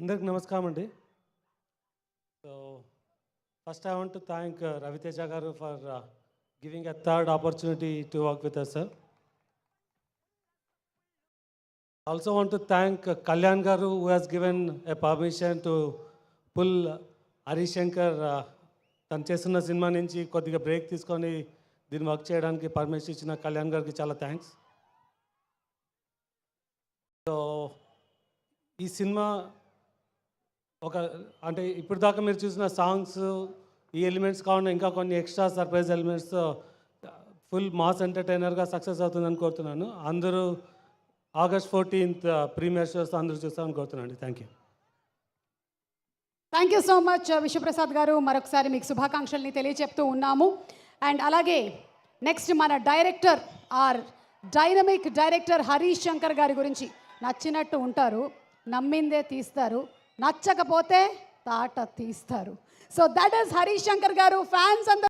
అందరికి నమస్కారం అండి. So first I want to thank Raviteja గారు for giving a third opportunity to work with us sir. Also want to thank Kalyan గారు who has given a permission to pull Harishankar తను చేస్తున్న cinema నుంచి కొద్దిగా break తీసుకొని దీన్ని వర్క్ చేయడానికి పర్మిషన్ ఇచ్చిన కళ్యాణ్ గారికి చాలా థ్యాంక్స్. సో ఈ సినిమా ఒక అంటే ఇప్పుడు దాకా మీరు చూసిన సాంగ్స్ ఈ ఎలిమెంట్స్ కాకుండా ఇంకా కొన్ని extra surprise elements full mass ఎంటర్టైనర్గా సక్సెస్ అవుతుందని కోరుతున్నాను. అందరూ August 14th ప్రీమియర్ షోస్ అందరూ చూస్తామని కోరుతున్నాను. Thank you. Thank you so much Vishwaprasad గారు. మరొకసారి మీకు శుభాకాంక్షల్ని తెలియచెప్తూ ఉన్నాము. అండ్ అలాగే నెక్స్ట్ మన director our dynamic director Harish Shankar గారి గురించి నచ్చినట్టు ఉంటారు, నమ్మిందే తీస్తారు, నచ్చకపోతే తాట తీస్తారు. So that is Harish Shankar గారు. ఫ్యాన్స్ అందరూ